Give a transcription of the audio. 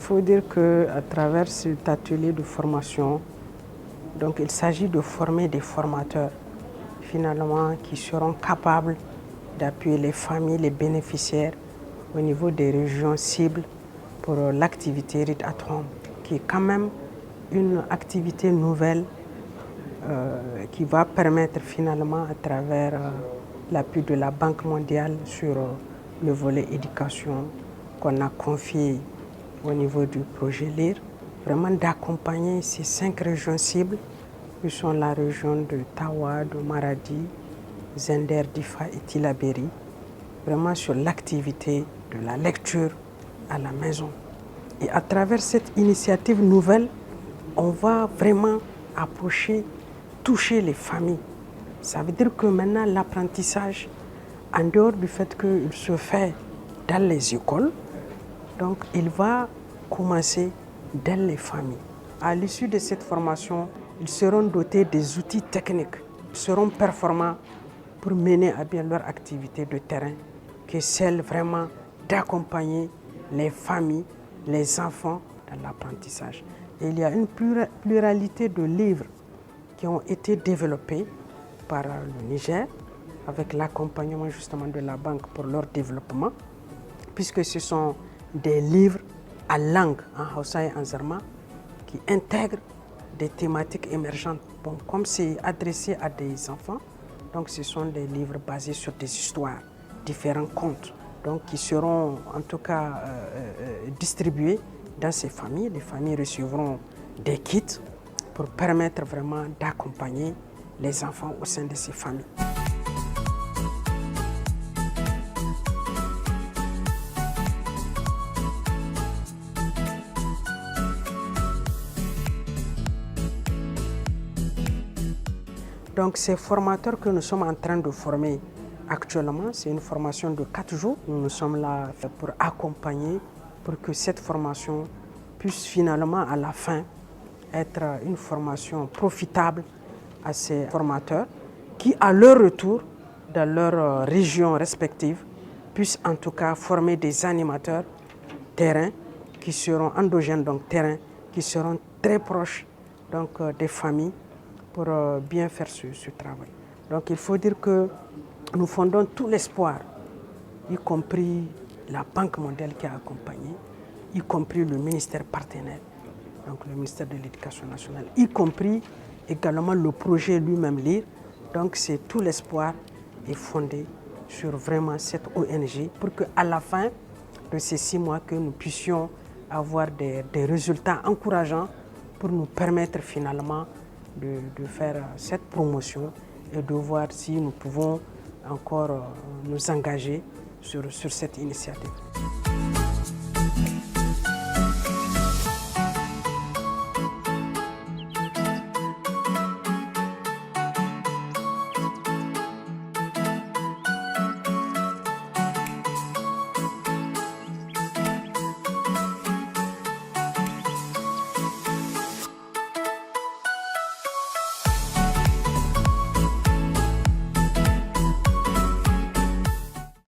faut dire qu'à travers cet atelier de formation, donc il s'agit de former des formateurs finalement qui seront capables d'appuyer les familles, les bénéficiaires au niveau des régions cibles pour l'activité Read at Home, qui est quand même une activité nouvelle qui va permettre finalement à travers l'appui de la Banque mondiale sur le volet éducation qu'on a confié au niveau du projet LIRE, vraiment d'accompagner ces 5 régions cibles qui sont la région de Tawa, de Maradi, Zender, Difa et Tillabéri, vraiment sur l'activité de la lecture à la maison. Et à travers cette initiative nouvelle, on va vraiment approcher, toucher les familles. Ça veut dire que maintenant l'apprentissage, en dehors du fait qu'il se fait dans les écoles, donc il va commencer dans les familles. À l'issue de cette formation, ils seront dotés des outils techniques, ils seront performants pour mener à bien leur activité de terrain, qui est celle vraiment d'accompagner les familles, les enfants dans l'apprentissage. Et il y a une pluralité de livres qui ont été développés par le Niger, avec l'accompagnement justement de la banque pour leur développement, puisque ce sont des livres à langue en Hausa et en Zarma qui intègrent des thématiques émergentes. Bon, comme c'est adressé à des enfants, donc ce sont des livres basés sur des histoires, différents contes, donc qui seront en tout cas distribués dans ces familles. Les familles recevront des kits pour permettre vraiment d'accompagner les enfants au sein de ces familles. Donc ces formateurs que nous sommes en train de former actuellement, c'est une formation de 4 jours. Nous sommes là pour accompagner, pour que cette formation puisse finalement à la fin être une formation profitable à ces formateurs qui, à leur retour, dans leurs régions respectives, puissent en tout cas former des animateurs terrain qui seront endogènes, donc terrain, qui seront très proches donc, des familles pour bien faire ce travail. Donc il faut dire que nous fondons tout l'espoir, y compris la Banque mondiale qui a accompagné, y compris le ministère partenaire, donc le ministère de l'Éducation nationale, y compris également le projet lui-même LIRE. Donc c'est tout l'espoir est fondé sur vraiment cette ONG pour qu'à la fin de ces 6 mois que nous puissions avoir des résultats encourageants pour nous permettre finalement de faire cette promotion et de voir si nous pouvons encore nous engager sur cette initiative.